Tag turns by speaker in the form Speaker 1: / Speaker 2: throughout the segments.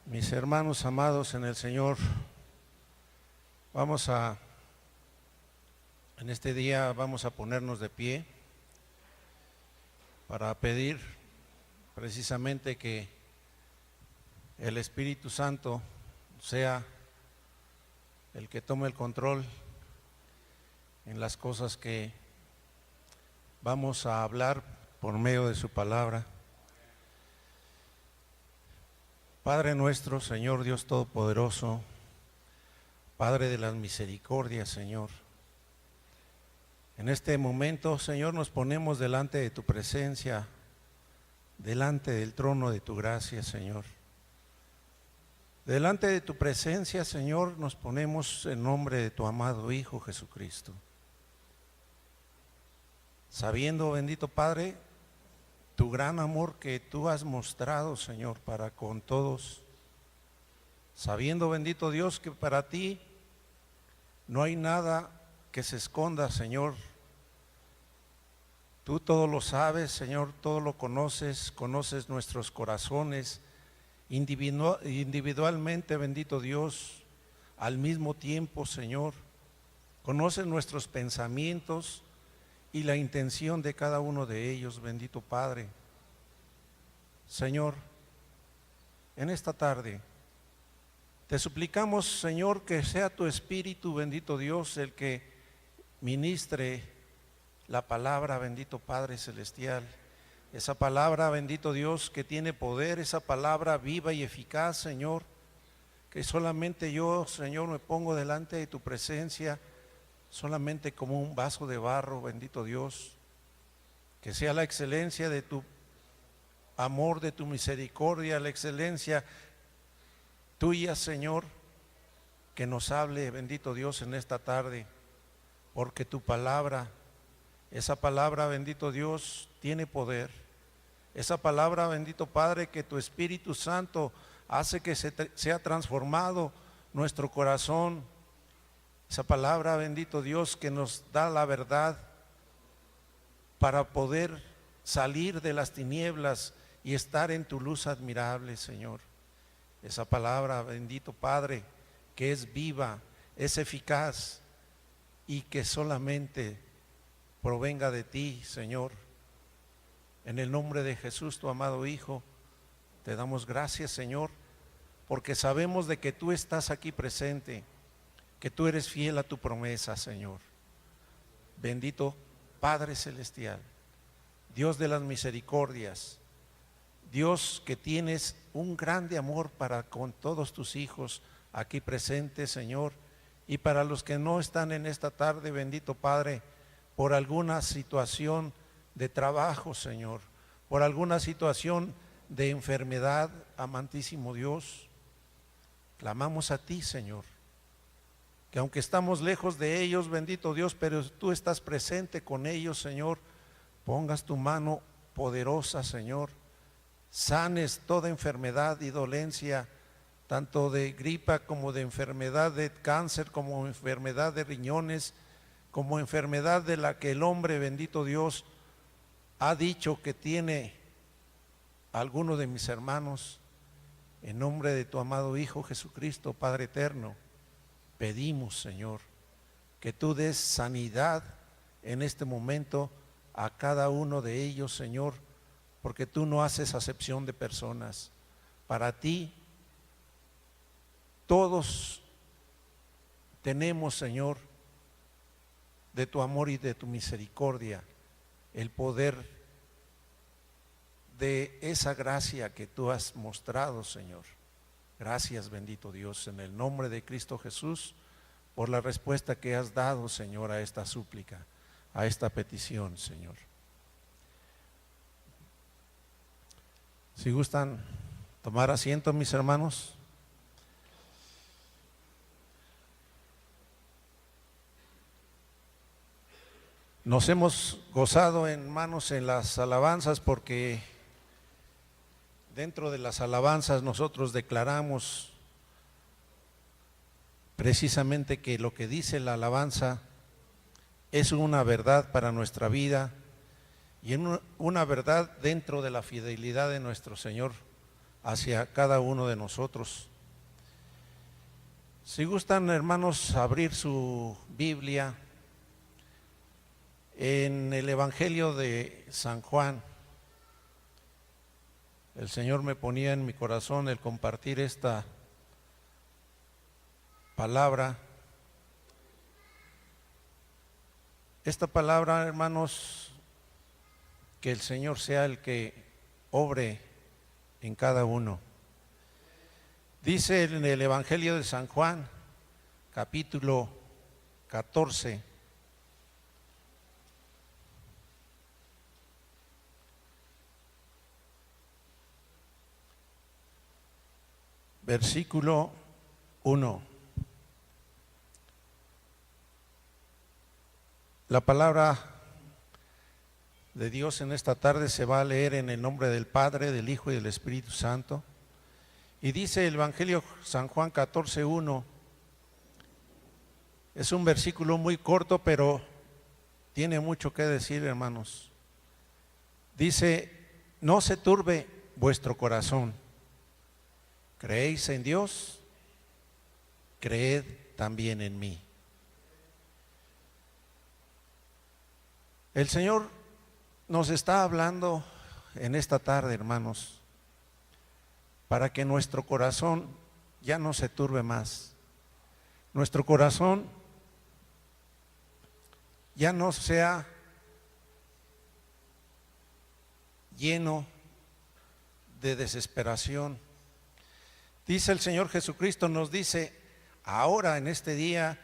Speaker 1: Mis hermanos amados en el Señor, en este día vamos a ponernos de pie para pedir precisamente que el Espíritu Santo sea el que tome el control en las cosas que vamos a hablar por medio de su palabra. Padre nuestro, Señor Dios Todopoderoso, Padre de las misericordias, Señor, en este momento, Señor, nos ponemos delante de tu presencia, delante del trono de tu gracia, Señor. Delante de tu presencia, Señor, nos ponemos en nombre de tu amado Hijo Jesucristo, sabiendo, bendito Padre, tu gran amor que tú has mostrado, Señor, para con todos, sabiendo, bendito Dios, que para ti no hay nada que se esconda, Señor. Tú todo lo sabes, Señor, todo lo conoces, conoces nuestros corazones individualmente, bendito Dios, al mismo tiempo, Señor. Conoces nuestros pensamientos y la intención de cada uno de ellos, bendito Padre. Señor, en esta tarde te suplicamos, Señor, que sea tu Espíritu, bendito Dios, el que ministre la palabra, bendito Padre Celestial. Esa palabra, bendito Dios, que tiene poder, esa palabra viva y eficaz, Señor, que solamente yo, Señor, me pongo delante de tu presencia, solamente como un vaso de barro, bendito Dios, que sea la excelencia de tu amor, de tu misericordia, la excelencia tuya, Señor, que nos hable, bendito Dios, en esta tarde, porque tu palabra, esa palabra, bendito Dios, tiene poder. Esa palabra, bendito Padre, que tu Espíritu Santo hace que sea transformado nuestro corazón. Esa palabra, bendito Dios, que nos da la verdad para poder salir de las tinieblas y estar en tu luz admirable, Señor. Esa palabra, bendito Padre, que es viva, es eficaz y que solamente provenga de ti, Señor. En el nombre de Jesús, tu amado Hijo, te damos gracias, Señor, porque sabemos de que tú estás aquí presente, que tú eres fiel a tu promesa, Señor. Bendito Padre Celestial, Dios de las misericordias, Dios que tienes un grande amor para con todos tus hijos aquí presentes, Señor, y para los que no están en esta tarde, bendito Padre, por alguna situación de trabajo, Señor, por alguna situación de enfermedad, amantísimo Dios, clamamos a ti, Señor, que aunque estamos lejos de ellos, bendito Dios, pero tú estás presente con ellos, Señor, pongas tu mano poderosa, Señor, sanes toda enfermedad y dolencia, tanto de gripa como de enfermedad de cáncer, como enfermedad de riñones, como enfermedad de la que el hombre, bendito Dios, ha dicho que tiene alguno de mis hermanos. En nombre de tu amado Hijo Jesucristo, Padre eterno, pedimos, Señor, que tú des sanidad en este momento a cada uno de ellos, Señor, porque tú no haces acepción de personas. Para ti todos tenemos, Señor, de tu amor y de tu misericordia, el poder de esa gracia que tú has mostrado, Señor. Gracias, bendito Dios, en el nombre de Cristo Jesús, por la respuesta que has dado, Señor, a esta súplica, a esta petición, Señor. Si gustan tomar asiento, mis hermanos. Nos hemos gozado, hermanos, en las alabanzas, porque dentro de las alabanzas nosotros declaramos precisamente que lo que dice la alabanza es una verdad para nuestra vida y una verdad dentro de la fidelidad de nuestro Señor hacia cada uno de nosotros. Si gustan, hermanos, abrir su Biblia en el Evangelio de San Juan. El Señor me ponía en mi corazón el compartir esta palabra. Esta palabra, hermanos, que el Señor sea el que obre en cada uno. Dice en el Evangelio de San Juan, capítulo 14, versículo 1. La palabra de Dios en esta tarde se va a leer en el nombre del Padre, del Hijo y del Espíritu Santo. Y dice el Evangelio San Juan 14:1. Es un versículo muy corto, pero tiene mucho que decir, hermanos. Dice: no se turbe vuestro corazón. ¿Creéis en Dios? Creed también en mí. El Señor nos está hablando en esta tarde, hermanos, para que nuestro corazón ya no se turbe más. Nuestro corazón ya no sea lleno de desesperación. Dice el Señor Jesucristo, nos dice ahora en este día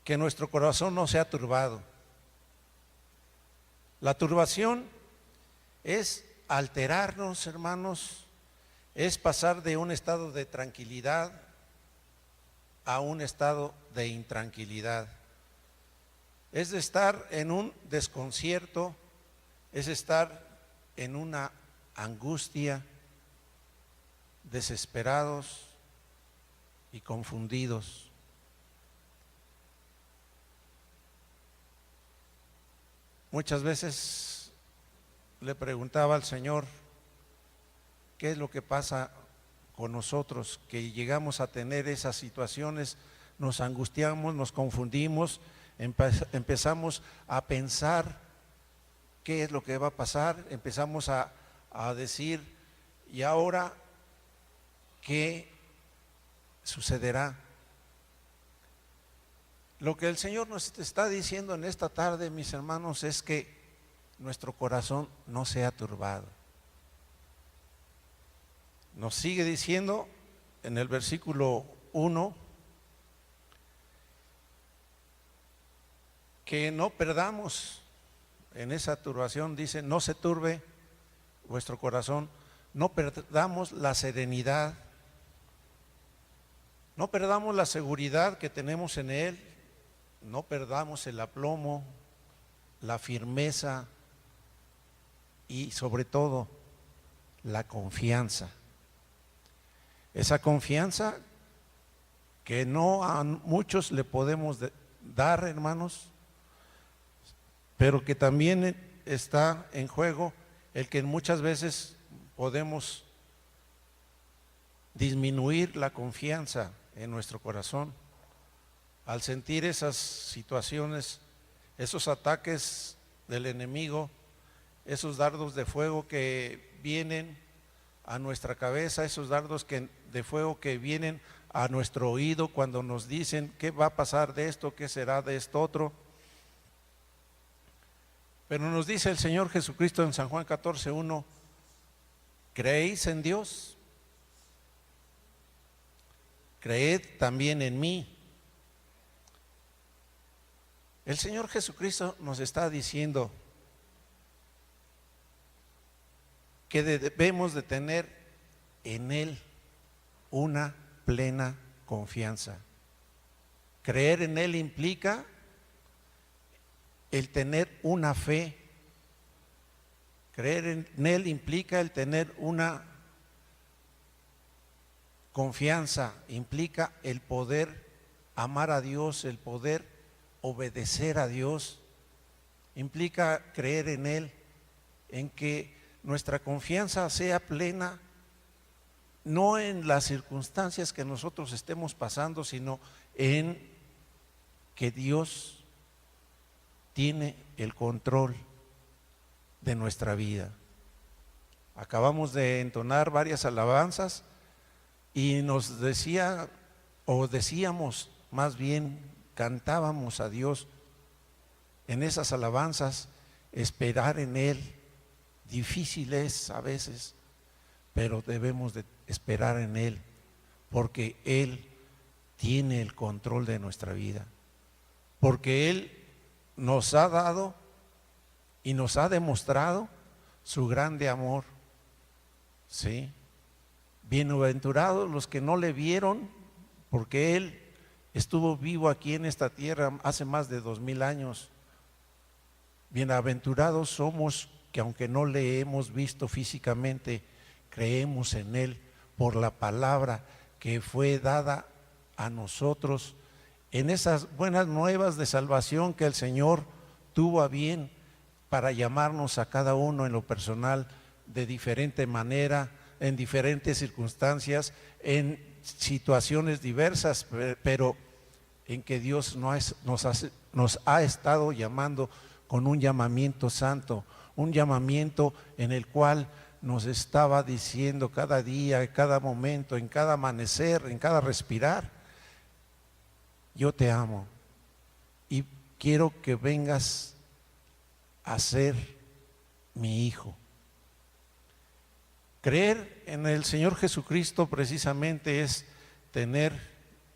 Speaker 1: que nuestro corazón no sea turbado. La turbación es alterarnos, hermanos, es pasar de un estado de tranquilidad a un estado de intranquilidad. Es de estar en un desconcierto, es estar en una angustia, desesperados y confundidos. Muchas veces le preguntaba al Señor, ¿qué es lo que pasa con nosotros? Que llegamos a tener esas situaciones, nos angustiamos, nos confundimos, empezamos a pensar qué es lo que va a pasar, empezamos a decir, ¿y ahora qué sucederá? Lo que el Señor nos está diciendo en esta tarde, mis hermanos, es que nuestro corazón no sea turbado. Nos sigue diciendo en el versículo 1 que no perdamos en esa turbación, dice, no se turbe vuestro corazón, no perdamos la serenidad, no perdamos la seguridad que tenemos en Él, no perdamos el aplomo, la firmeza y sobre todo la confianza. Esa confianza que no a muchos le podemos dar, hermanos, pero que también está en juego el que muchas veces podemos disminuir la confianza en nuestro corazón al sentir esas situaciones, esos ataques del enemigo, esos dardos de fuego que vienen a nuestra cabeza, esos dardos de fuego que vienen a nuestro oído cuando nos dicen qué va a pasar de esto, qué será de esto otro. Pero nos dice el Señor Jesucristo en San Juan 14:1, ¿creéis en Dios? Creed también en mí. El Señor Jesucristo nos está diciendo que debemos de tener en Él una plena confianza. Creer en Él implica el tener una fe. Creer en Él implica el tener una confianza, implica el poder amar a Dios, el poder obedecer a Dios, implica creer en Él, en que nuestra confianza sea plena no en las circunstancias que nosotros estemos pasando, sino en que Dios tiene el control de nuestra vida. Acabamos de entonar varias alabanzas y nos decía, o decíamos más bien, cantábamos a Dios en esas alabanzas, esperar en Él. Difícil es a veces, pero debemos de esperar en Él, porque Él tiene el control de nuestra vida, porque Él nos ha dado y nos ha demostrado su grande amor. ¿Sí? Bienaventurados los que no le vieron, porque Él estuvo vivo aquí en esta tierra hace más de 2000 años. Bienaventurados somos que aunque no le hemos visto físicamente, creemos en Él por la palabra que fue dada a nosotros en esas buenas nuevas de salvación que el Señor tuvo a bien para llamarnos a cada uno en lo personal de diferente manera, en diferentes circunstancias, en situaciones diversas, pero en que Dios nos ha estado llamando con un llamamiento santo, un llamamiento en el cual nos estaba diciendo cada día, en cada momento, en cada amanecer, en cada respirar: yo te amo y quiero que vengas a ser mi hijo. Creer en el Señor Jesucristo precisamente es tener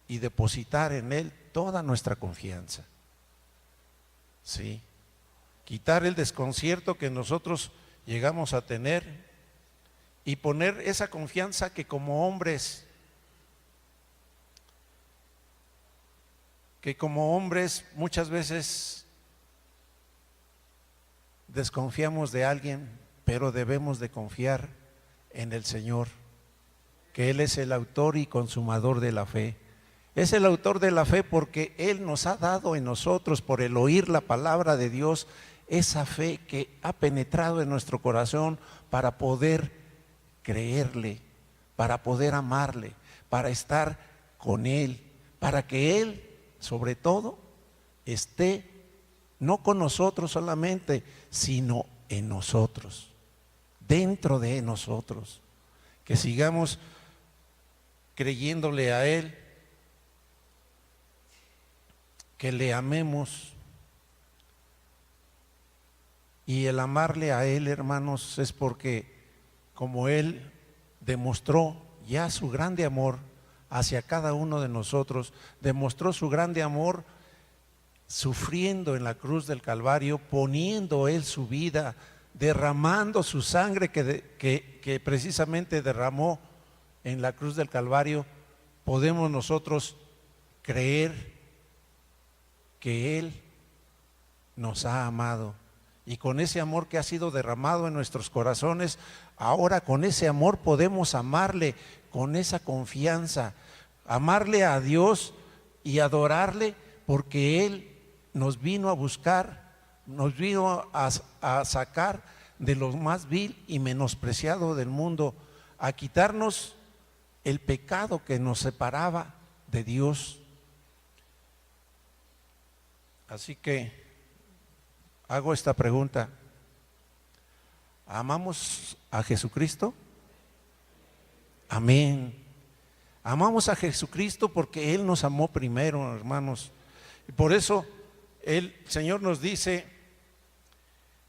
Speaker 1: y depositar en Él toda nuestra confianza. Sí, quitar el desconcierto que nosotros llegamos a tener y poner esa confianza que como hombres muchas veces desconfiamos de alguien, pero debemos de confiar en el Señor, que Él es el autor y consumador de la fe. Es el autor de la fe porque Él nos ha dado en nosotros, por el oír la palabra de Dios, esa fe que ha penetrado en nuestro corazón para poder creerle, para poder amarle, para estar con Él, para que Él, sobre todo, esté no con nosotros solamente, sino en nosotros, dentro de nosotros, que sigamos creyéndole a Él, que le amemos. Y el amarle a Él, hermanos, es porque como Él demostró ya su grande amor hacia cada uno de nosotros, demostró su grande amor sufriendo en la cruz del Calvario, poniendo Él su vida, derramando su sangre que precisamente derramó en la cruz del Calvario. Podemos nosotros creer que Él nos ha amado, y con ese amor que ha sido derramado en nuestros corazones, ahora con ese amor podemos amarle con esa confianza, amarle a Dios y adorarle, porque Él nos vino a buscar, nos vino a sacar de lo más vil y menospreciado del mundo, a quitarnos el pecado que nos separaba de Dios. Así que hago esta pregunta: ¿amamos a Jesucristo? Amén. Amamos a Jesucristo porque Él nos amó primero, hermanos. Y por eso el Señor nos dice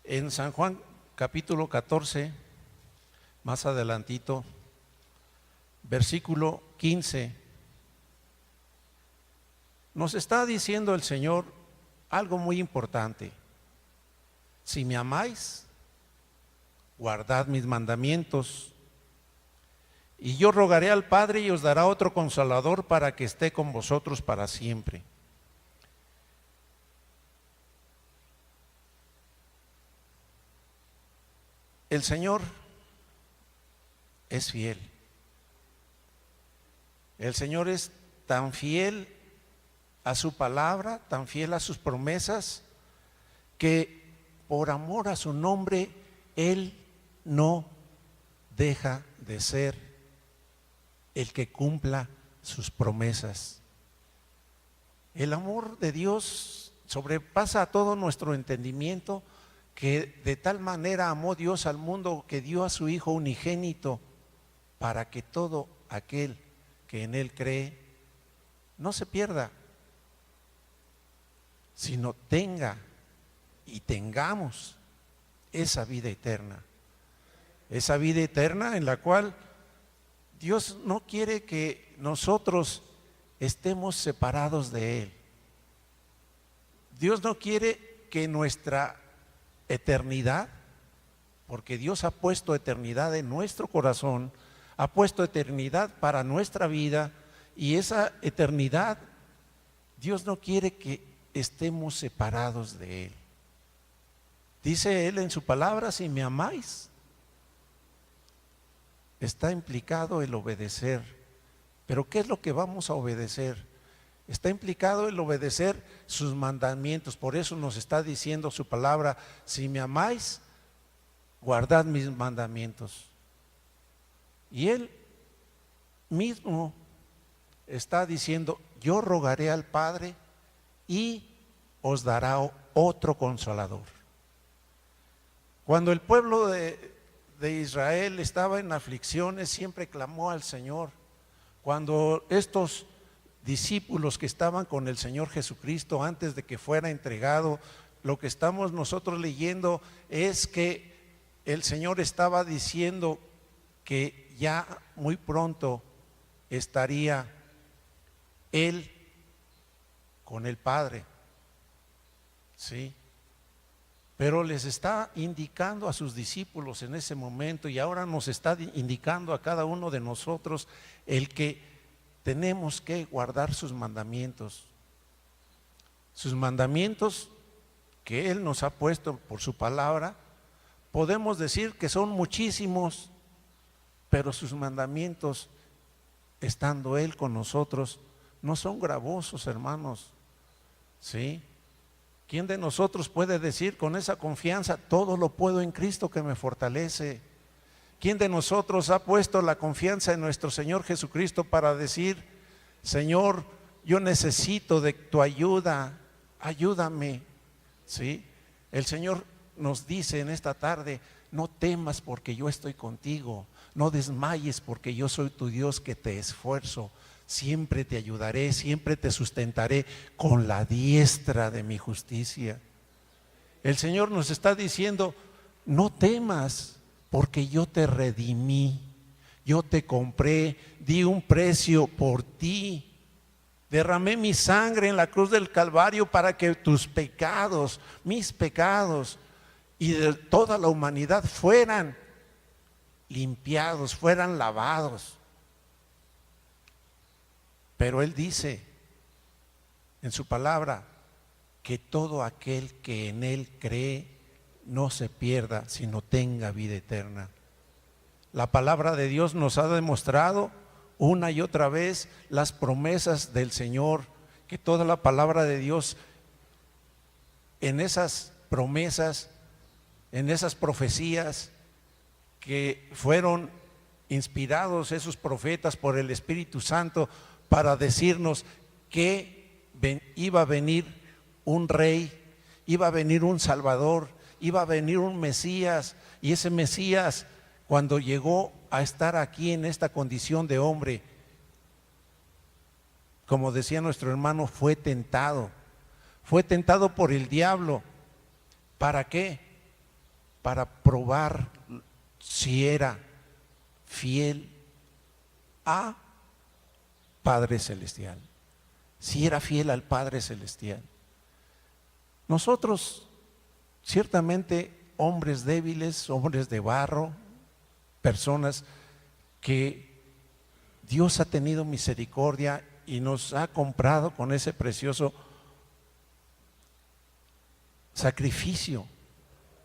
Speaker 1: en San Juan capítulo 14, más adelantito, versículo 15, nos está diciendo el Señor algo muy importante: si me amáis, guardad mis mandamientos, y yo rogaré al Padre y os dará otro consolador para que esté con vosotros para siempre. El Señor es fiel. El Señor es tan fiel a su palabra, tan fiel a sus promesas, que por amor a su nombre Él no deja de ser el que cumpla sus promesas. El amor de Dios sobrepasa a todo nuestro entendimiento, que de tal manera amó Dios al mundo que dio a su Hijo unigénito, para que todo aquel que en Él cree no se pierda, sino tenga y tengamos esa vida eterna. Esa vida eterna en la cual Dios no quiere que nosotros estemos separados de Él. Dios no quiere que nuestra eternidad, porque Dios ha puesto eternidad en nuestro corazón, ha puesto eternidad para nuestra vida, y esa eternidad Dios no quiere que estemos separados de Él. Dice Él en su palabra: si me amáis, está implicado el obedecer. Pero ¿qué es lo que vamos a obedecer? Está implicado el obedecer sus mandamientos. Por eso nos está diciendo su palabra: si me amáis, guardad mis mandamientos. Y Él mismo está diciendo: yo rogaré al Padre y os dará otro consolador. Cuando el pueblo de Israel estaba en aflicciones, siempre clamó al Señor. Cuando estos discípulos que estaban con el Señor Jesucristo antes de que fuera entregado, lo que estamos nosotros leyendo es que el Señor estaba diciendo que ya muy pronto estaría Él con el Padre, ¿sí? Pero les está indicando a sus discípulos en ese momento, y ahora nos está indicando a cada uno de nosotros, el que tenemos que guardar sus mandamientos. Sus mandamientos que Él nos ha puesto por su palabra. Podemos decir que son muchísimos, pero sus mandamientos, estando Él con nosotros, no son gravosos, hermanos, ¿sí? ¿Quién de nosotros puede decir con esa confianza: todo lo puedo en Cristo que me fortalece? ¿Quién de nosotros ha puesto la confianza en nuestro Señor Jesucristo para decir: Señor, yo necesito de tu ayuda, ayúdame? ¿Sí? El Señor nos dice en esta tarde: no temas porque yo estoy contigo, no desmayes porque yo soy tu Dios que te esfuerzo. Siempre te ayudaré, siempre te sustentaré con la diestra de mi justicia. El Señor nos está diciendo: no temas porque yo te redimí, yo te compré, di un precio por ti, derramé mi sangre en la cruz del Calvario para que tus pecados, mis pecados y de toda la humanidad fueran limpiados, fueran lavados. Pero Él dice en su palabra que todo aquel que en Él cree no se pierda, sino tenga vida eterna. La palabra de Dios nos ha demostrado una y otra vez las promesas del Señor, que toda la palabra de Dios, en esas promesas, en esas profecías que fueron inspirados esos profetas por el Espíritu Santo, para decirnos que iba a venir un rey, iba a venir un salvador, iba a venir un Mesías, y ese Mesías, cuando llegó a estar aquí en esta condición de hombre, como decía nuestro hermano, fue tentado por el diablo. ¿Para qué? Para probar si era fiel a Padre Celestial, si era fiel al Padre Celestial. Nosotros, ciertamente, hombres débiles, hombres de barro, personas que Dios ha tenido misericordia y nos ha comprado con ese precioso sacrificio.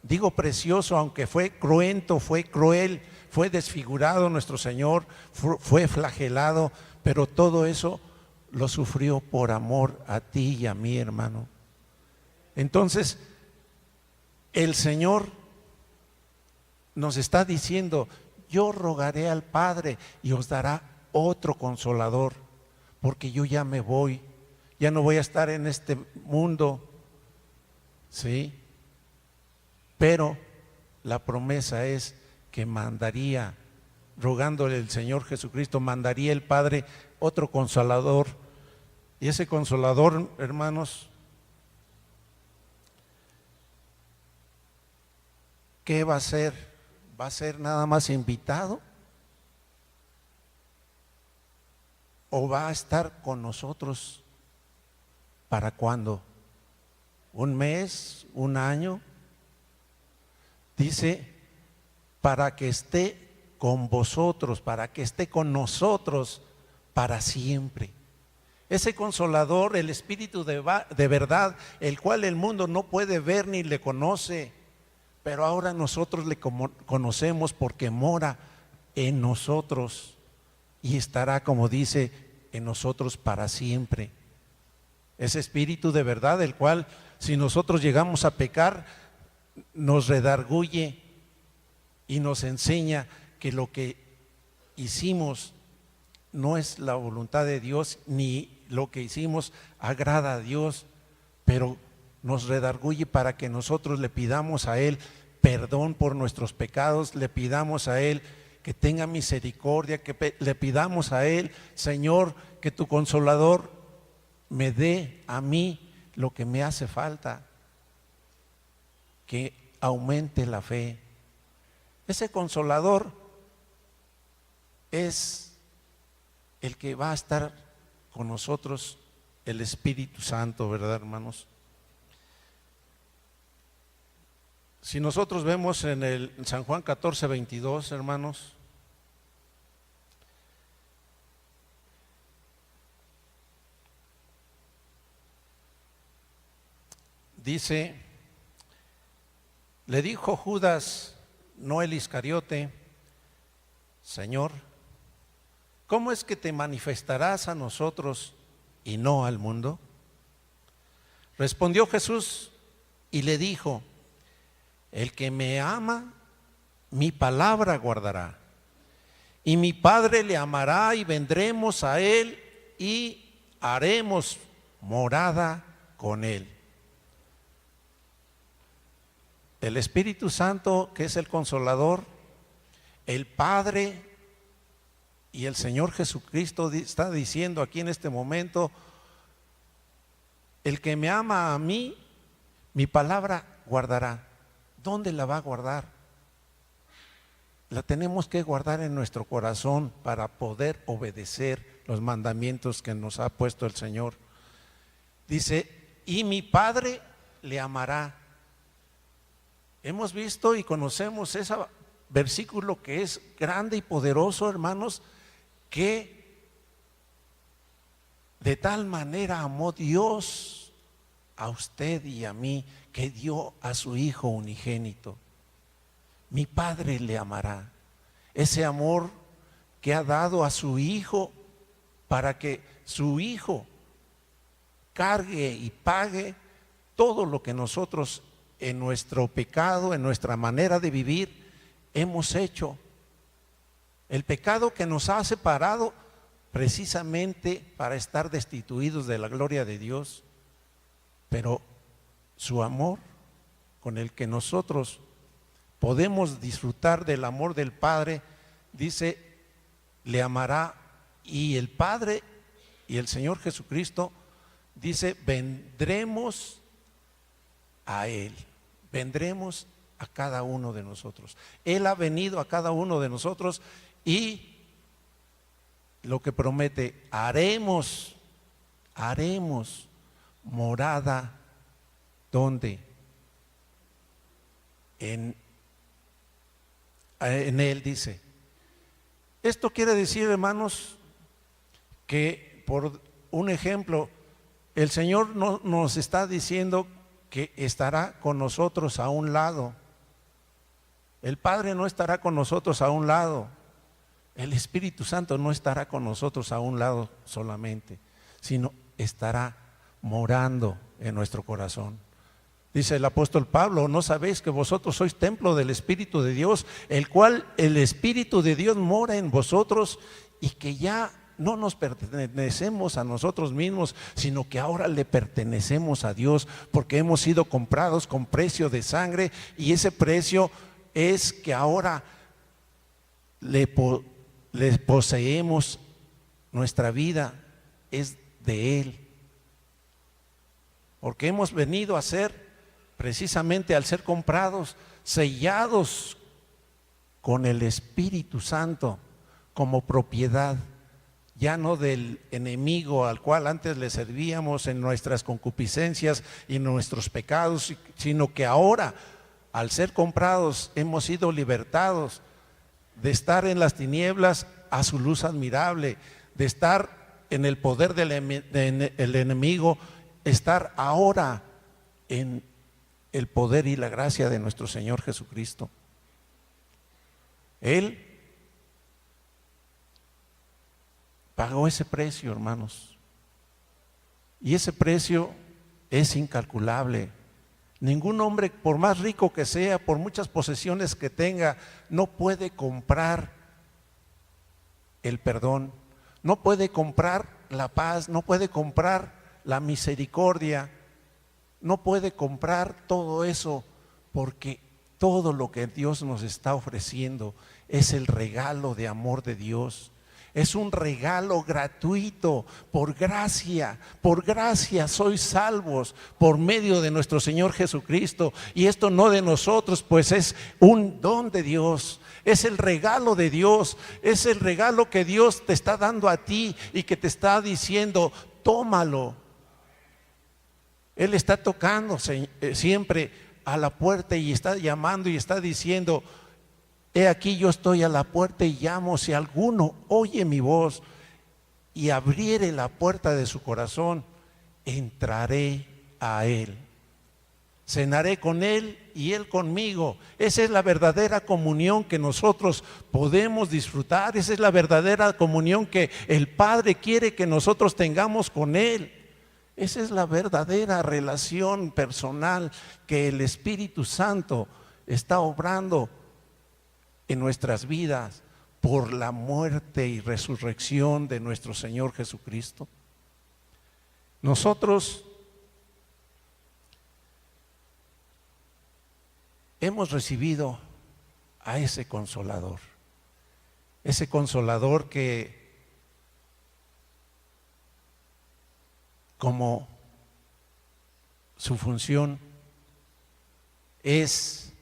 Speaker 1: Digo precioso, aunque fue cruento, fue cruel, fue desfigurado nuestro Señor, fue flagelado, pero todo eso lo sufrió por amor a ti y a mí, hermano. Entonces, el Señor nos está diciendo: yo rogaré al Padre y os dará otro consolador, porque yo ya me voy, ya no voy a estar en este mundo, ¿sí? Pero la promesa es que mandaría, rogándole el Señor Jesucristo, mandaría el Padre otro consolador. Y ese consolador, hermanos, ¿qué va a ser? ¿Va a ser nada más invitado? ¿O va a estar con nosotros? ¿Para cuándo? ¿Un mes? ¿Un año? Dice, para que esté con vosotros, para que esté con nosotros para siempre. Ese consolador, el Espíritu de verdad, el cual el mundo no puede ver ni le conoce, pero ahora nosotros le conocemos porque mora en nosotros y estará, como dice, en nosotros para siempre. Ese Espíritu de verdad, el cual, si nosotros llegamos a pecar, nos redarguye y nos enseña que lo que hicimos no es la voluntad de Dios, ni lo que hicimos agrada a Dios, pero nos redarguye para que nosotros le pidamos a Él perdón por nuestros pecados, le pidamos a Él que tenga misericordia, que le pidamos a Él, Señor, que tu consolador me dé a mí lo que me hace falta, que aumente la fe. Ese consolador es el que va a estar con nosotros, el Espíritu Santo, ¿verdad, hermanos? Si nosotros vemos en San Juan 14:22, hermanos, dice, le dijo Judas, no el Iscariote, Señor, ¿cómo es que te manifestarás a nosotros y no al mundo? Respondió Jesús y le dijo, el que me ama, mi palabra guardará, y mi Padre le amará y vendremos a él y haremos morada con él. El Espíritu Santo, que es el Consolador, el Padre y el Señor Jesucristo está diciendo aquí en este momento, el que me ama a mí, mi palabra guardará. ¿Dónde la va a guardar? La tenemos que guardar en nuestro corazón para poder obedecer los mandamientos que nos ha puesto el Señor. Dice, y mi Padre le amará. Hemos visto y conocemos ese versículo que es grande y poderoso, hermanos, que de tal manera amó Dios a usted y a mí, que dio a su Hijo unigénito. Mi Padre le amará. Ese amor que ha dado a su Hijo para que su Hijo cargue y pague todo lo que nosotros en nuestro pecado, en nuestra manera de vivir, hemos hecho. El pecado que nos ha separado precisamente para estar destituidos de la gloria de Dios. Pero su amor, con el que nosotros podemos disfrutar del amor del Padre, dice, le amará, y el Padre y el Señor Jesucristo dice, vendremos a Él, vendremos a cada uno de nosotros. Él ha venido a cada uno de nosotros y lo que promete, haremos morada. ¿Dónde? En Él, dice. Esto quiere decir, hermanos, que por un ejemplo, el Señor no nos está diciendo que estará con nosotros a un lado. El Padre no estará con nosotros a un lado. El Espíritu Santo no estará con nosotros a un lado solamente, sino estará morando en nuestro corazón. Dice el apóstol Pablo, ¿no sabéis que vosotros sois templo del Espíritu de Dios, el cual el Espíritu de Dios mora en vosotros y que ya no nos pertenecemos a nosotros mismos, sino que ahora le pertenecemos a Dios, porque hemos sido comprados con precio de sangre, y ese precio es que ahora le poseemos, nuestra vida es de Él, porque hemos venido a ser, precisamente al ser comprados, sellados con el Espíritu Santo como propiedad, ya no del enemigo al cual antes le servíamos en nuestras concupiscencias y nuestros pecados, sino que ahora, al ser comprados, hemos sido libertados de estar en las tinieblas a su luz admirable, de estar en el poder del enemigo, estar ahora en el poder y la gracia de nuestro Señor Jesucristo. Él pagó ese precio, hermanos, y ese precio es incalculable. Ningún hombre, por más rico que sea, por muchas posesiones que tenga, no puede comprar el perdón, no puede comprar la paz, no puede comprar la misericordia, no puede comprar todo eso, porque todo lo que Dios nos está ofreciendo es el regalo de amor de Dios. Es un regalo gratuito, por gracia sois salvos por medio de nuestro Señor Jesucristo, y esto no de nosotros, pues es un don de Dios, es el regalo de Dios, es el regalo que Dios te está dando a ti y que te está diciendo, tómalo. Él está tocando siempre a la puerta y está llamando y está diciendo, he aquí yo estoy a la puerta y llamo, si alguno oye mi voz y abriere la puerta de su corazón, entraré a él, cenaré con él y él conmigo. Esa es la verdadera comunión que nosotros podemos disfrutar, esa es la verdadera comunión que el Padre quiere que nosotros tengamos con él. Esa es la verdadera relación personal que el Espíritu Santo está obrando en nuestras vidas por la muerte y resurrección de nuestro Señor Jesucristo. Nosotros hemos recibido a ese consolador que, como su función es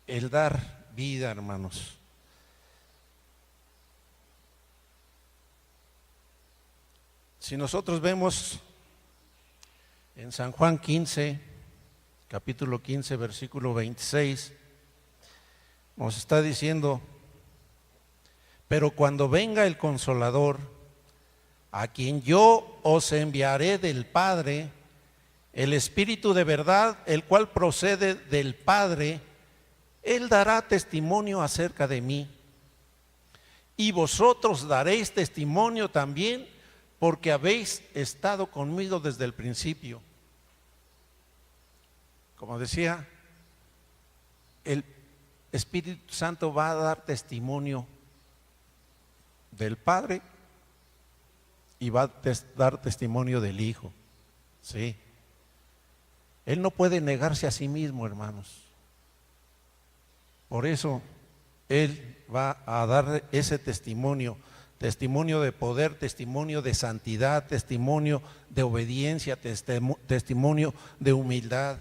Speaker 1: el dar vida, hermanos. Si nosotros vemos en San Juan 15, capítulo 15, versículo 26, nos está diciendo, pero cuando venga el Consolador, a quien yo os enviaré del Padre, el Espíritu de verdad, el cual procede del Padre, Él dará testimonio acerca de mí. Y vosotros daréis testimonio también, porque habéis estado conmigo desde el principio. Como decía, el Espíritu Santo va a dar testimonio del Padre y va a dar testimonio del Hijo. Sí. Él no puede negarse a sí mismo, hermanos. Por eso Él va a dar ese testimonio, testimonio de poder, testimonio de santidad, testimonio de obediencia, testimonio de humildad.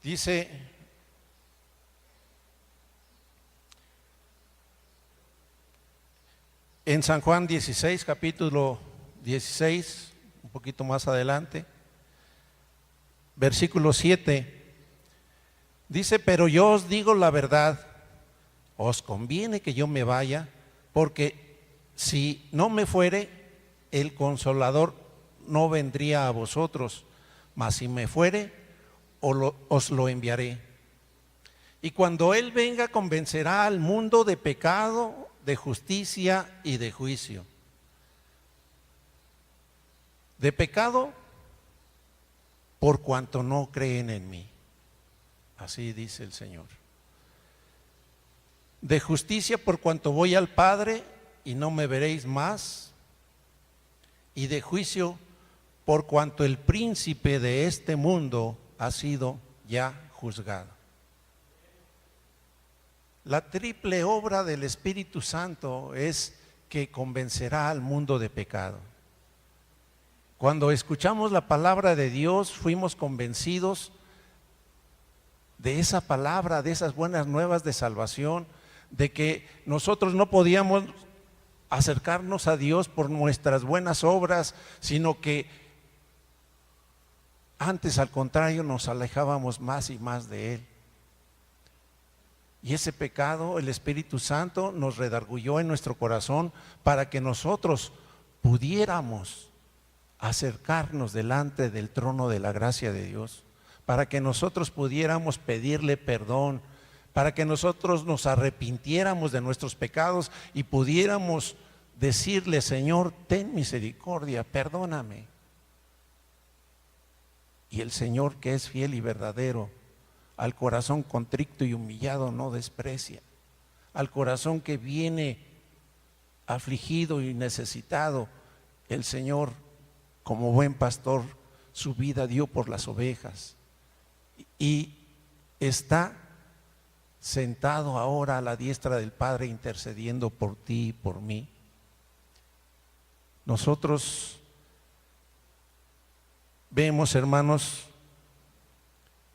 Speaker 1: Dice en San Juan 16, capítulo 16, un poquito más adelante, versículo 7, dice, pero yo os digo la verdad, os conviene que yo me vaya, porque si no me fuere, el Consolador no vendría a vosotros, mas si me fuere, os lo enviaré. Y cuando Él venga, convencerá al mundo de pecado, de justicia y de juicio. De pecado, por cuanto no creen en mí. Así dice el Señor. de justicia por cuanto voy al Padre y no me veréis más, y de juicio por cuanto el príncipe de este mundo ha sido ya juzgado. La triple obra del Espíritu Santo es que convencerá al mundo de pecado. Cuando escuchamos la palabra de Dios, fuimos convencidos de esa palabra, de esas buenas nuevas de salvación, de que nosotros no podíamos acercarnos a Dios por nuestras buenas obras, sino que antes, al contrario, nos alejábamos más y más de Él. Y ese pecado, el Espíritu Santo nos redarguyó en nuestro corazón para que nosotros pudiéramos acercarnos delante del trono de la gracia de Dios, para que nosotros pudiéramos pedirle perdón, para que nosotros nos arrepintiéramos de nuestros pecados y pudiéramos decirle: Señor, ten misericordia, perdóname. Y el Señor, que es fiel y verdadero, al corazón contrito y humillado no desprecia. Al corazón que viene afligido y necesitado, el Señor, como buen pastor, su vida dio por las ovejas. Y está sentado ahora a la diestra del Padre, intercediendo por ti y por mí. Nosotros vemos, hermanos,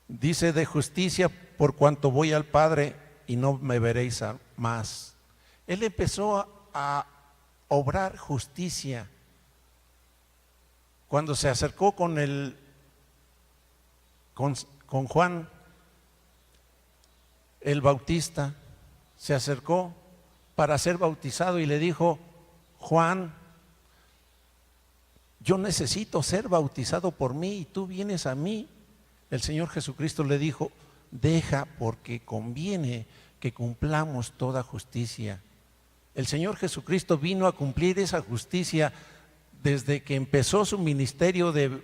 Speaker 1: dice: de justicia por cuanto voy al Padre y no me veréis más. Él empezó a obrar justicia cuando se acercó con Juan el Bautista. Se acercó para ser bautizado y le dijo: Juan, yo necesito ser bautizado por mí y tú vienes a mí. El Señor Jesucristo le dijo: deja, porque conviene que cumplamos toda justicia. El Señor Jesucristo vino a cumplir esa justicia desde que empezó su ministerio de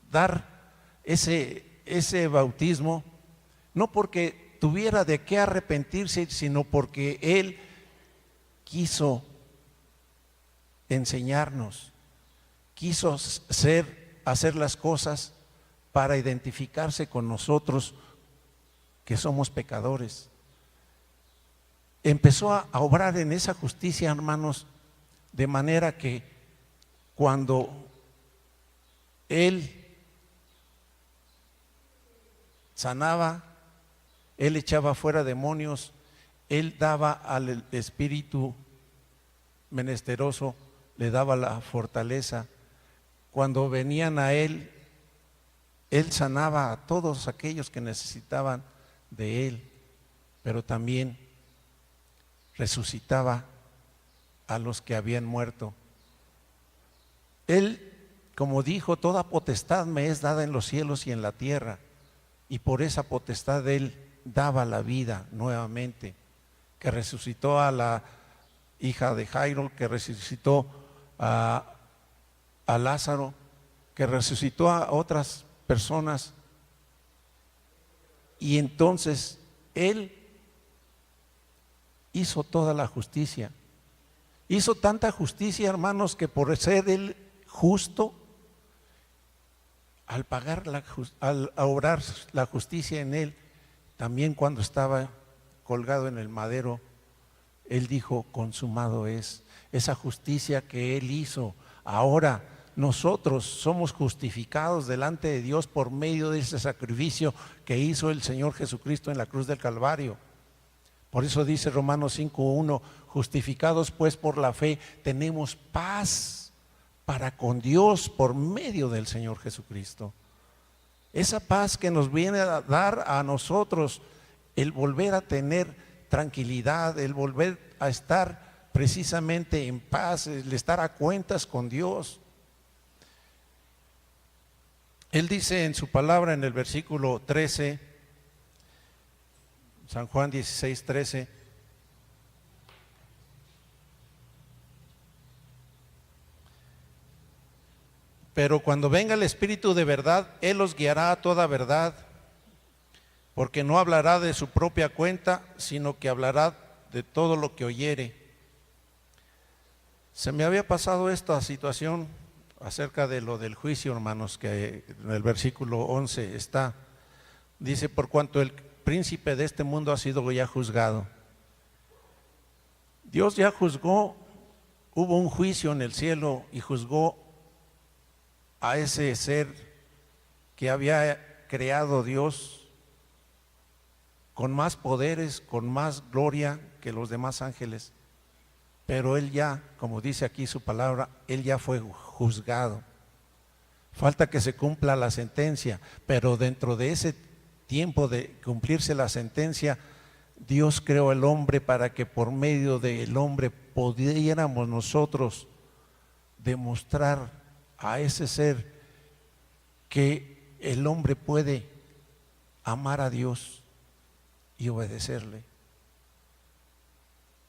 Speaker 1: dar ese bautismo, no porque tuviera de qué arrepentirse, sino porque Él quiso enseñarnos, quiso hacer las cosas para identificarse con nosotros que somos pecadores. Empezó a obrar en esa justicia, hermanos, de manera que cuando Él sanaba, Él echaba fuera demonios, Él daba al espíritu menesteroso, le daba la fortaleza. Cuando venían a Él, Él sanaba a todos aquellos que necesitaban de Él, pero también resucitaba a los que habían muerto. Él, como dijo: toda potestad me es dada en los cielos y en la tierra, y por esa potestad Él daba la vida nuevamente, que resucitó a la hija de Jairo, que resucitó a Lázaro, que resucitó a otras personas. Y entonces Él hizo toda la justicia. Hizo tanta justicia, hermanos, que por ser Él justo, al obrar la justicia en Él, también cuando estaba colgado en el madero, Él dijo: consumado es. Esa justicia que Él hizo, ahora nosotros somos justificados delante de Dios por medio de ese sacrificio que hizo el Señor Jesucristo en la cruz del Calvario. Por eso dice Romanos 5:1: justificados pues por la fe, tenemos paz para con Dios por medio del Señor Jesucristo. Esa paz que nos viene a dar a nosotros el volver a tener tranquilidad, el volver a estar precisamente en paz, el estar a cuentas con Dios. Él dice en su palabra en el versículo 13, San Juan 16:13: pero cuando venga el Espíritu de verdad, Él os guiará a toda verdad, porque no hablará de su propia cuenta, sino que hablará de todo lo que oyere. Se me había pasado esta situación acerca de lo del juicio, hermanos, que en el versículo 11 está. Dice, por cuanto el príncipe de este mundo ha sido ya juzgado. Dios ya juzgó, hubo un juicio en el cielo y juzgó a ese ser que había creado Dios con más poderes, con más gloria que los demás ángeles. Pero él ya, como dice aquí su palabra, él ya fue juzgado. Falta que se cumpla la sentencia, pero dentro de ese tiempo de cumplirse la sentencia, Dios creó al hombre para que por medio del hombre pudiéramos nosotros demostrar a ese ser que el hombre puede amar a Dios y obedecerle.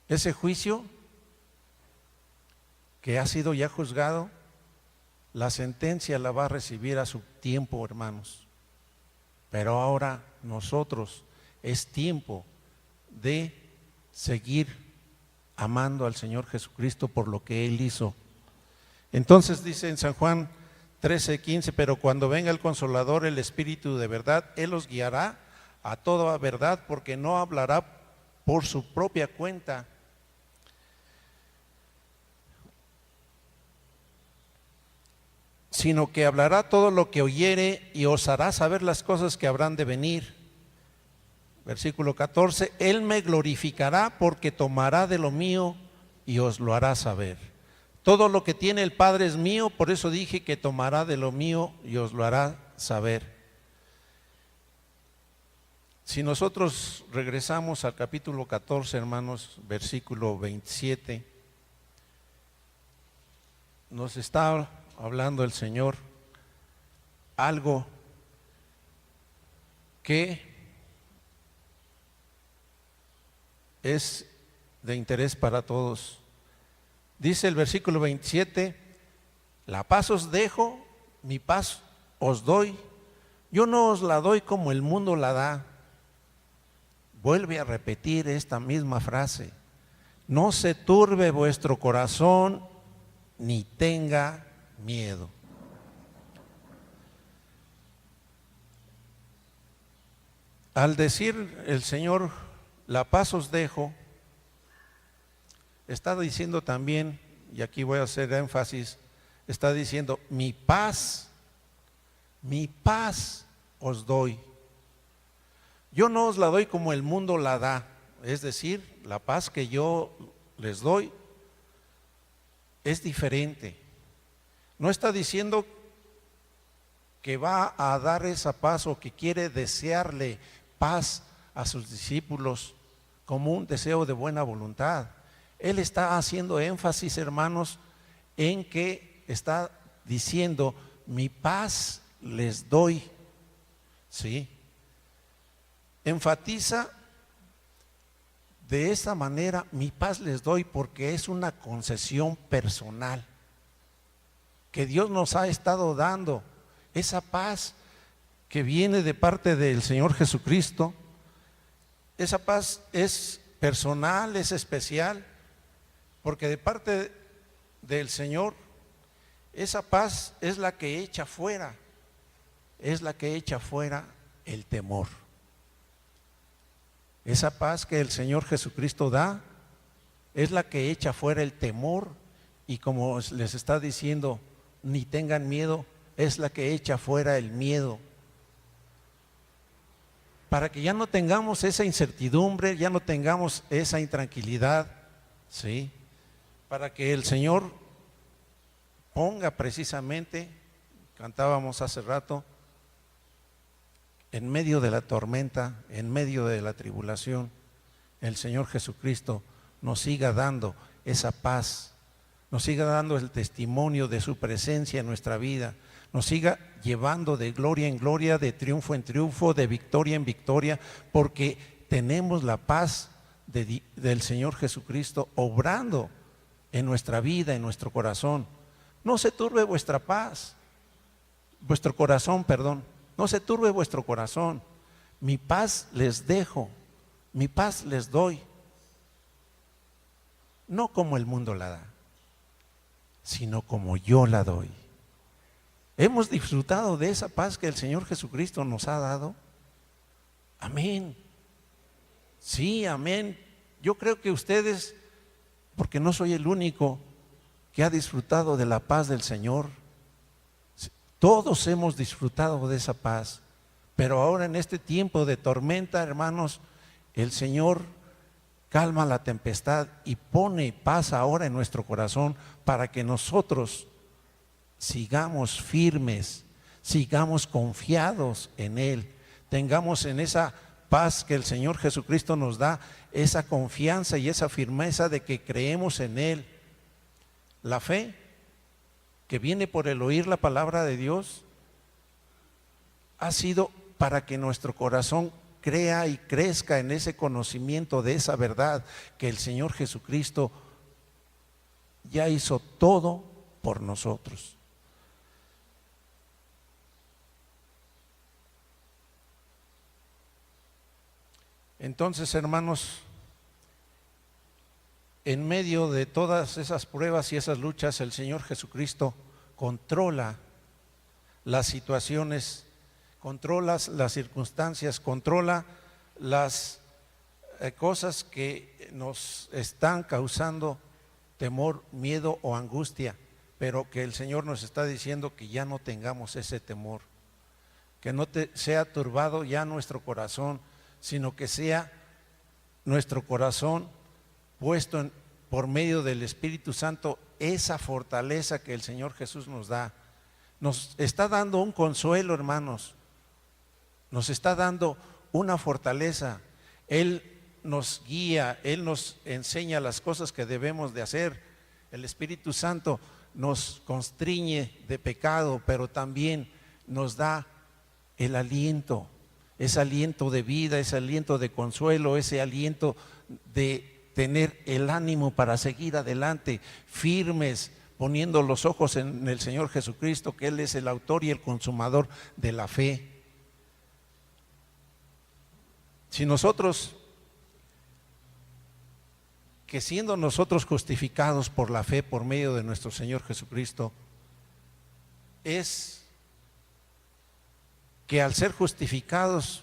Speaker 1: Ese juicio que ha sido ya juzgado, la sentencia la va a recibir a su tiempo, hermanos. Pero ahora nosotros es tiempo de seguir amando al Señor Jesucristo por lo que Él hizo. Entonces dice en San Juan 13:15, pero cuando venga el Consolador, el Espíritu de verdad, Él os guiará a toda verdad, porque no hablará por su propia cuenta, sino que hablará todo lo que oyere y os hará saber las cosas que habrán de venir. Versículo 14, Él me glorificará porque tomará de lo mío y os lo hará saber. Todo lo que tiene el Padre es mío, por eso dije que tomará de lo mío y os lo hará saber. Si nosotros regresamos al capítulo 14, hermanos, versículo 27, nos está hablando el Señor algo que es de interés para todos. Dice el versículo 27, la paz os dejo, mi paz os doy, yo no os la doy como el mundo la da. Vuelve a repetir esta misma frase, no se turbe vuestro corazón ni tenga miedo. Al decir el Señor, la paz os dejo, está diciendo también, y aquí voy a hacer énfasis, está diciendo, mi paz os doy. Yo no os la doy como el mundo la da, es decir, la paz que yo les doy es diferente. No está diciendo que va a dar esa paz o que quiere desearle paz a sus discípulos como un deseo de buena voluntad. Él está haciendo énfasis, hermanos, en que está diciendo, mi paz les doy. ¿Sí? Enfatiza de esa manera, mi paz les doy, porque es una concesión personal que Dios nos ha estado dando. Esa paz que viene de parte del Señor Jesucristo, esa paz es personal, es especial, porque de parte del Señor, esa paz es la que echa fuera, el temor. Esa paz que el Señor Jesucristo da es la que echa fuera el temor, y como les está diciendo, ni tengan miedo, es la que echa fuera el miedo. Para que ya no tengamos esa incertidumbre, ya no tengamos esa intranquilidad, ¿sí? Para que el Señor ponga precisamente, cantábamos hace rato, en medio de la tormenta, en medio de la tribulación, el Señor Jesucristo nos siga dando esa paz, nos siga dando el testimonio de su presencia en nuestra vida, nos siga llevando de gloria en gloria, de triunfo en triunfo, de victoria en victoria, porque tenemos la paz del Señor Jesucristo obrando en nuestra vida, en nuestro corazón. No se turbe vuestro corazón, no se turbe vuestro corazón. Mi paz les dejo, mi paz les doy. no como el mundo la da, sino como yo la doy. ¿Hemos disfrutado de esa paz que el Señor Jesucristo nos ha dado? Amén. Sí, amén. Yo creo que ustedes, porque no soy el único que ha disfrutado de la paz del Señor, todos hemos disfrutado de esa paz, pero ahora en este tiempo de tormenta, hermanos, el Señor calma la tempestad y pone paz ahora en nuestro corazón para que nosotros sigamos firmes, sigamos confiados en Él, tengamos en esa paz que el Señor Jesucristo nos da, esa confianza y esa firmeza de que creemos en Él. La fe que viene por el oír la palabra de Dios ha sido para que nuestro corazón crea y crezca en ese conocimiento de esa verdad que el Señor Jesucristo ya hizo todo por nosotros. Entonces, hermanos, en medio de todas esas pruebas y esas luchas, el Señor Jesucristo controla las situaciones, controla las circunstancias, controla las cosas que nos están causando temor, miedo o angustia, pero que el Señor nos está diciendo que ya no tengamos ese temor, que no sea turbado ya nuestro corazón, sino que sea nuestro corazón puesto por medio del Espíritu Santo esa fortaleza que el Señor Jesús nos da. Nos está dando un consuelo, hermanos, nos está dando una fortaleza. Él nos guía, Él nos enseña las cosas que debemos de hacer. El Espíritu Santo nos constriñe de pecado, pero también nos da el aliento, ese aliento de vida, ese aliento de consuelo, ese aliento de tener el ánimo para seguir adelante, firmes, poniendo los ojos en el Señor Jesucristo, que Él es el autor y el consumador de la fe. Si nosotros, que siendo nosotros justificados por la fe por medio de nuestro Señor Jesucristo, es que al ser justificados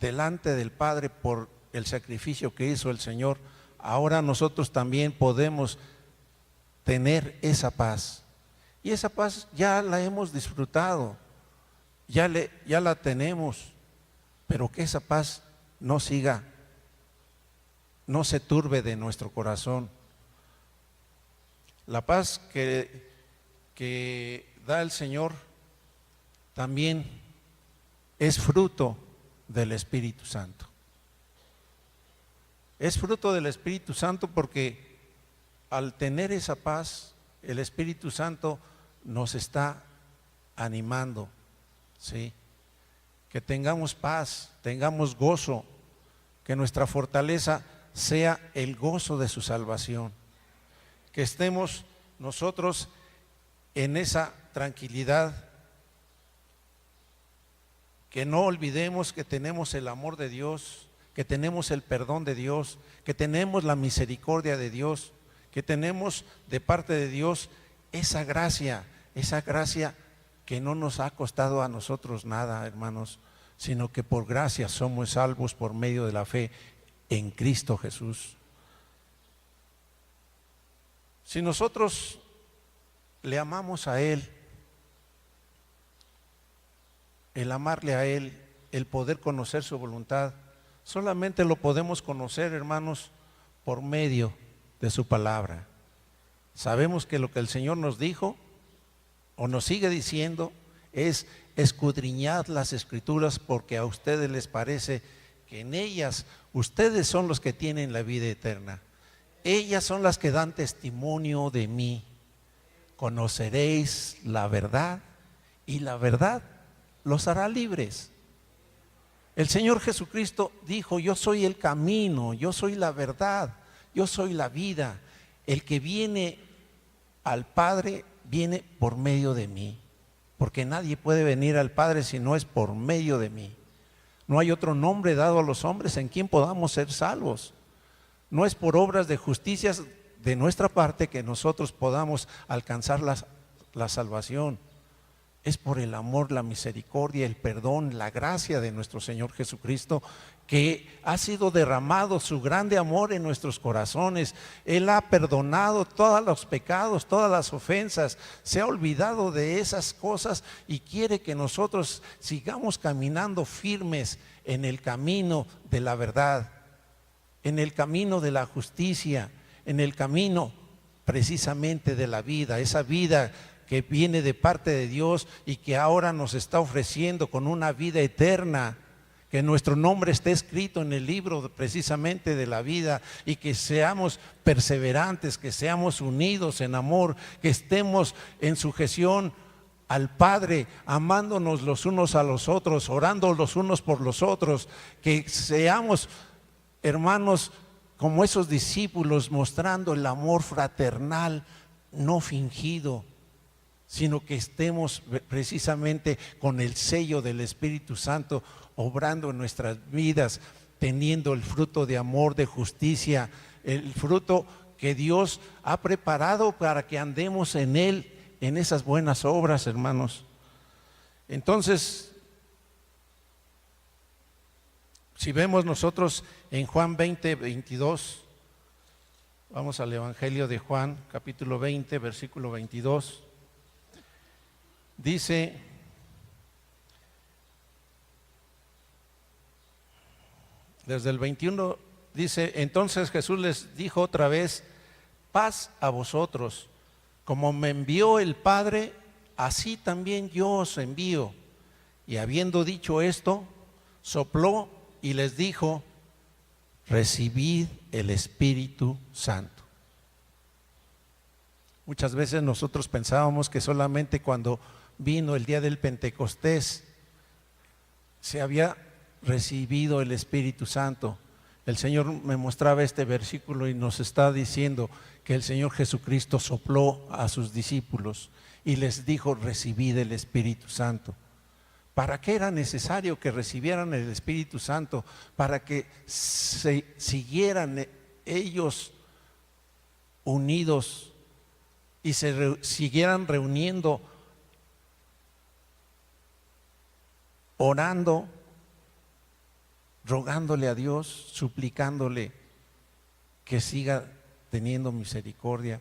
Speaker 1: delante del Padre por el sacrificio que hizo el Señor, ahora nosotros también podemos tener esa paz. Y esa paz ya la hemos disfrutado, ya la tenemos, pero que esa paz no siga, no se turbe de nuestro corazón. La paz que da el Señor también es fruto del Espíritu Santo. Es fruto del Espíritu Santo porque al tener esa paz, el Espíritu Santo nos está animando, ¿sí? Que tengamos paz, tengamos gozo, que nuestra fortaleza sea el gozo de su salvación, que estemos nosotros en esa tranquilidad, que no olvidemos que tenemos el amor de Dios, que tenemos el perdón de Dios, que tenemos la misericordia de Dios, que tenemos de parte de Dios esa gracia que no nos ha costado a nosotros nada, hermanos, sino que por gracia somos salvos por medio de la fe en Cristo Jesús. Si nosotros le amamos a Él, el amarle a Él, el poder conocer su voluntad, solamente lo podemos conocer, hermanos, por medio de su palabra. Sabemos que lo que el Señor nos dijo o nos sigue diciendo es: escudriñad las Escrituras, porque a ustedes les parece que en ellas ustedes son los que tienen la vida eterna. Ellas son las que dan testimonio de mí. Conoceréis la verdad y la verdad los hará libres. El Señor Jesucristo dijo: yo soy el camino, yo soy la verdad, yo soy la vida. El que viene al Padre viene por medio de mí, porque nadie puede venir al Padre si no es por medio de mí. No hay otro nombre dado a los hombres en quien podamos ser salvos. No es por obras de justicia de nuestra parte que nosotros podamos alcanzar la salvación. Es por el amor, la misericordia, el perdón, la gracia de nuestro Señor Jesucristo, que ha sido derramado su grande amor en nuestros corazones. Él ha perdonado todos los pecados, todas las ofensas, se ha olvidado de esas cosas y quiere que nosotros sigamos caminando firmes en el camino de la verdad, en el camino de la justicia, en el camino precisamente de la vida, esa vida que viene de parte de Dios y que ahora nos está ofreciendo con una vida eterna, que nuestro nombre esté escrito en el libro precisamente de la vida, y que seamos perseverantes, que seamos unidos en amor, que estemos en sujeción al Padre, amándonos los unos a los otros, orando los unos por los otros, que seamos hermanos como esos discípulos, mostrando el amor fraternal no fingido, sino que estemos precisamente con el sello del Espíritu Santo obrando en nuestras vidas, teniendo el fruto de amor, de justicia, el fruto que Dios ha preparado para que andemos en Él, en esas buenas obras, hermanos. Entonces, si vemos nosotros en Juan 20, 22, vamos al Evangelio de Juan, capítulo 20, versículo 22. Dice: desde el 21, dice: entonces Jesús les dijo otra vez: paz a vosotros, como me envió el Padre, así también yo os envío. Y habiendo dicho esto, sopló y les dijo: recibid el Espíritu Santo. Muchas veces nosotros pensábamos que solamente cuando vino el día del Pentecostés se había recibido el Espíritu Santo. El Señor me mostraba este versículo y nos está diciendo que el Señor Jesucristo sopló a sus discípulos y les dijo: recibid el Espíritu Santo. ¿Para qué era necesario que recibieran el Espíritu Santo? Para que se siguieran ellos unidos y se siguieran reuniendo, orando, rogándole a Dios, suplicándole que siga teniendo misericordia,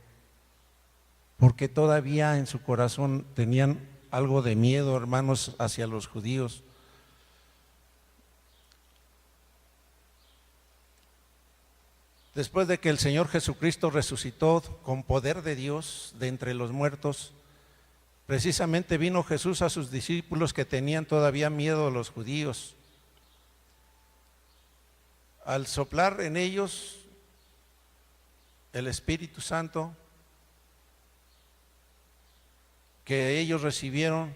Speaker 1: porque todavía en su corazón tenían algo de miedo, hermanos, hacia los judíos. Después de que el Señor Jesucristo resucitó con poder de Dios de entre los muertos, precisamente vino Jesús a sus discípulos que tenían todavía miedo a los judíos. Al soplar en ellos el Espíritu Santo que ellos recibieron,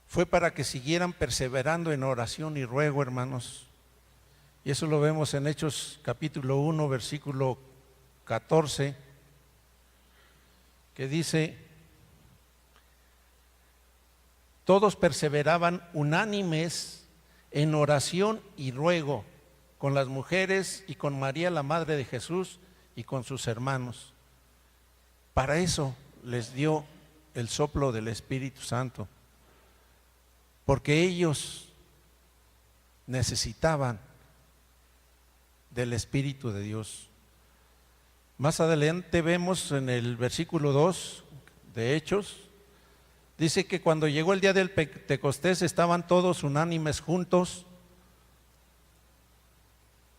Speaker 1: fue para que siguieran perseverando en oración y ruego, hermanos. Y eso lo vemos en Hechos capítulo 1, versículo 14, que dice: todos perseveraban unánimes en oración y ruego con las mujeres y con María, la madre de Jesús, y con sus hermanos. Para eso les dio el soplo del Espíritu Santo, porque ellos necesitaban del Espíritu de Dios. Más adelante vemos en el versículo 2 de Hechos, dice que cuando llegó el día del Pentecostés estaban todos unánimes juntos,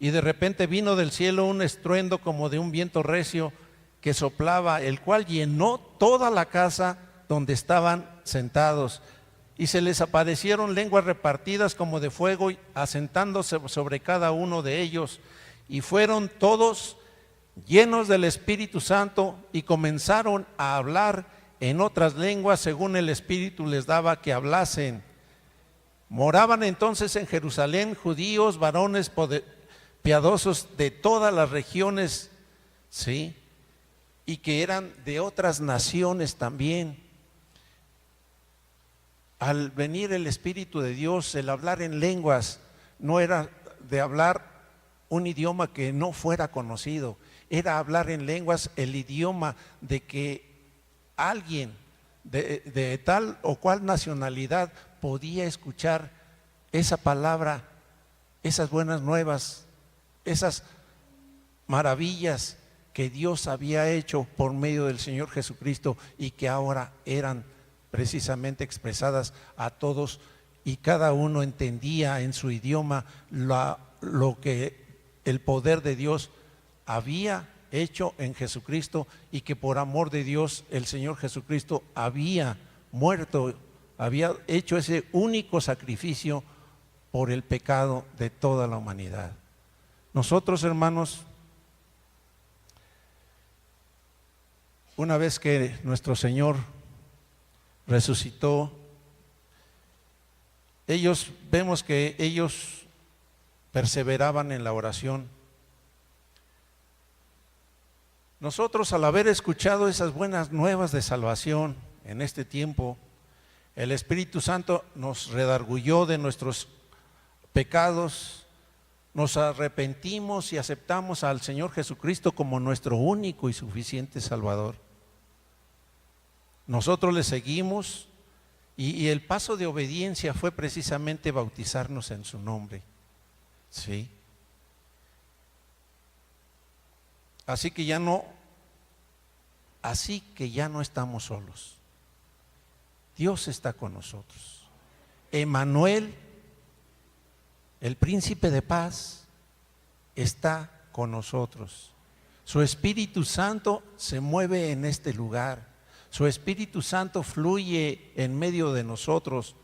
Speaker 1: y de repente vino del cielo un estruendo como de un viento recio que soplaba, el cual llenó toda la casa donde estaban sentados, y se les aparecieron lenguas repartidas como de fuego, asentándose sobre cada uno de ellos, y fueron todos llenos del Espíritu Santo y comenzaron a hablar en otras lenguas según el Espíritu les daba que hablasen. Moraban entonces en Jerusalén judíos, varones piadosos de todas las regiones, ¿sí?, y que eran de otras naciones también. Al venir el Espíritu de Dios, el hablar en lenguas no era de hablar un idioma que no fuera conocido, era hablar en lenguas el idioma de que alguien de tal o cual nacionalidad podía escuchar esa palabra, esas buenas nuevas, esas maravillas que Dios había hecho por medio del Señor Jesucristo y que ahora eran precisamente expresadas a todos, y cada uno entendía en su idioma lo que el poder de Dios había hecho en Jesucristo, y que por amor de Dios el Señor Jesucristo había muerto, había hecho ese único sacrificio por el pecado de toda la humanidad. Nosotros, hermanos, una vez que nuestro Señor resucitó, vemos que ellos perseveraban en la oración. Nosotros, al haber escuchado esas buenas nuevas de salvación en este tiempo, el Espíritu Santo nos redarguyó de nuestros pecados, nos arrepentimos y aceptamos al Señor Jesucristo como nuestro único y suficiente Salvador. Nosotros le seguimos, y el paso de obediencia fue precisamente bautizarnos en su nombre. ¿Sí? Así que ya no estamos solos. Dios está con nosotros. Emmanuel, el príncipe de paz, está con nosotros. Su Espíritu Santo se mueve en este lugar. Su Espíritu Santo fluye en medio de nosotros.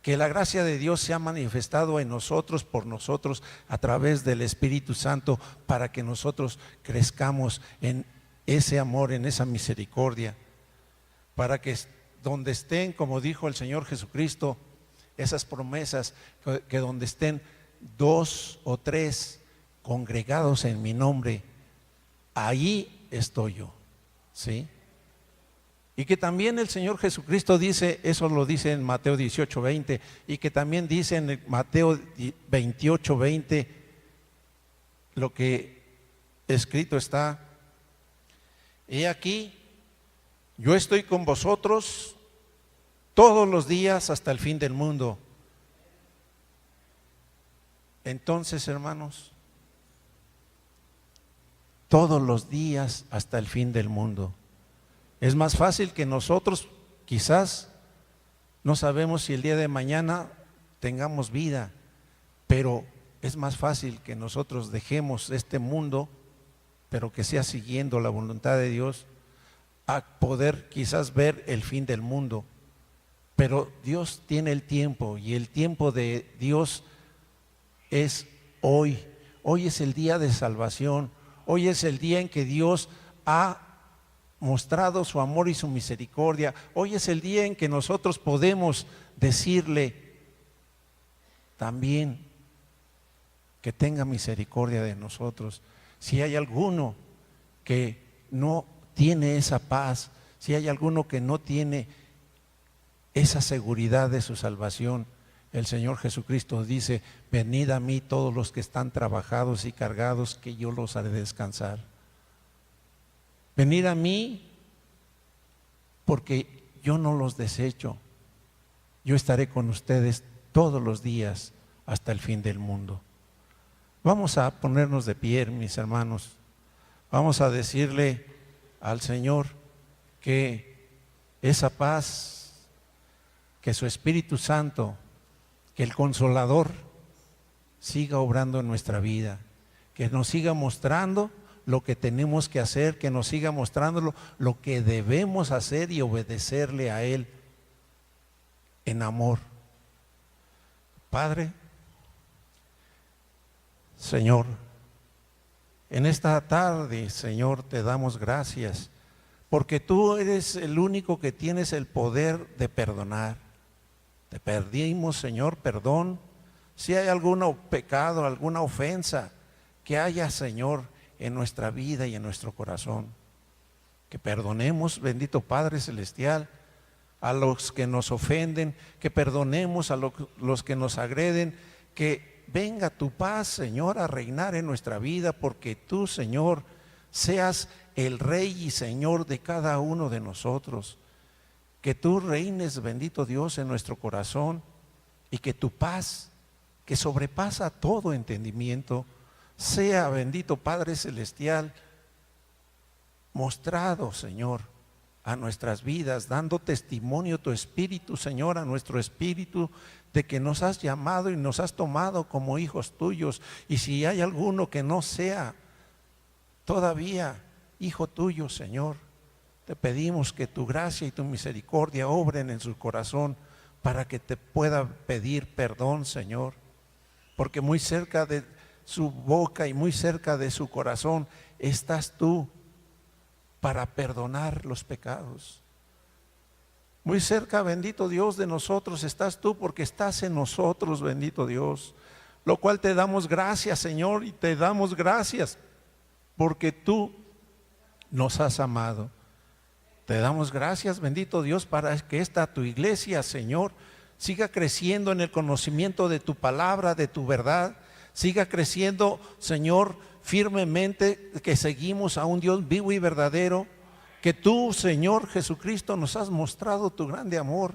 Speaker 1: Que la gracia de Dios se ha manifestado en nosotros, por nosotros, a través del Espíritu Santo, para que nosotros crezcamos en ese amor, en esa misericordia, para que donde estén, como dijo el Señor Jesucristo, esas promesas, que donde estén 2 o 3 congregados en mi nombre, ahí estoy yo. ¿Sí? Y que también el Señor Jesucristo dice, eso lo dice en Mateo 18:20, y que también dice en Mateo 28:20, lo que escrito está: he aquí, yo estoy con vosotros todos los días hasta el fin del mundo. Entonces, hermanos, todos los días hasta el fin del mundo. Es más fácil que nosotros, quizás, no sabemos si el día de mañana tengamos vida, pero es más fácil que nosotros dejemos este mundo, pero que sea siguiendo la voluntad de Dios, a poder quizás ver el fin del mundo. Pero Dios tiene el tiempo, y el tiempo de Dios es hoy. Hoy es el día de salvación. Hoy es el día en que Dios ha mostrado su amor y su misericordia. Hoy es el día en que nosotros podemos decirle también que tenga misericordia de nosotros. Si hay alguno que no tiene esa paz, si hay alguno que no tiene esa seguridad de su salvación, el Señor Jesucristo dice: venid a mí todos los que están trabajados y cargados, que yo los haré descansar. Venid a mí, porque yo no los desecho. Yo estaré con ustedes todos los días hasta el fin del mundo. Vamos a ponernos de pie, mis hermanos. Vamos a decirle al Señor que esa paz, que su Espíritu Santo, que el Consolador siga obrando en nuestra vida, que nos siga mostrando lo que tenemos que hacer, que nos siga mostrando lo que debemos hacer y obedecerle a Él en amor. Padre, Señor, en esta tarde, Señor, te damos gracias, porque tú eres el único que tienes el poder de perdonar. Te pedimos, Señor, perdón si hay algún pecado, alguna ofensa que haya, Señor, en nuestra vida y en nuestro corazón. Que perdonemos, bendito Padre Celestial, a los que nos ofenden, que perdonemos a los que nos agreden, que venga tu paz, Señor, a reinar en nuestra vida, porque tú, Señor, seas el Rey y Señor de cada uno de nosotros. Que tú reines, bendito Dios, en nuestro corazón, y que tu paz, que sobrepasa todo entendimiento, sea, bendito Padre Celestial, mostrado, Señor, a nuestras vidas, dando testimonio tu Espíritu, Señor, a nuestro espíritu, de que nos has llamado y nos has tomado como hijos tuyos. Y si hay alguno que no sea todavía hijo tuyo, Señor, te pedimos que tu gracia y tu misericordia obren en su corazón para que te pueda pedir perdón, Señor, porque muy cerca de su boca y muy cerca de su corazón estás tú para perdonar los pecados. Muy cerca, bendito Dios, de nosotros estás tú, porque estás en nosotros, bendito Dios, lo cual te damos gracias, Señor, y te damos gracias porque tú nos has amado. Te damos gracias, bendito Dios, para que esta tu iglesia, Señor, siga creciendo en el conocimiento de tu palabra, de tu verdad, siga creciendo, Señor, firmemente, que seguimos a un Dios vivo y verdadero, que tú, Señor Jesucristo, nos has mostrado tu grande amor,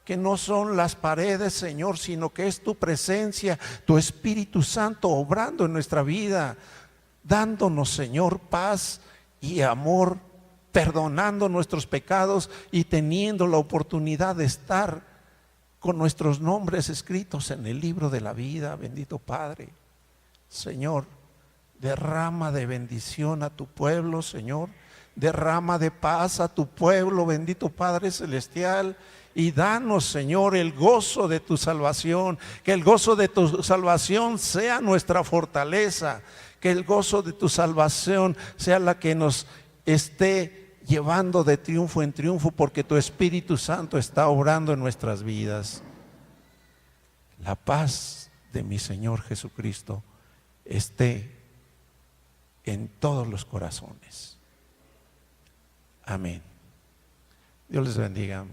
Speaker 1: que no son las paredes, Señor, sino que es tu presencia, tu Espíritu Santo obrando en nuestra vida, dándonos, Señor, paz y amor, perdonando nuestros pecados y teniendo la oportunidad de estar con nuestros nombres escritos en el libro de la vida. Bendito Padre, Señor, derrama de bendición a tu pueblo, Señor, derrama de paz a tu pueblo, bendito Padre Celestial, y danos, Señor, el gozo de tu salvación, que el gozo de tu salvación sea nuestra fortaleza, que el gozo de tu salvación sea la que nos esté llevando de triunfo en triunfo, porque tu Espíritu Santo está obrando en nuestras vidas. La paz de mi Señor Jesucristo esté en todos los corazones. Amén. Dios les bendiga.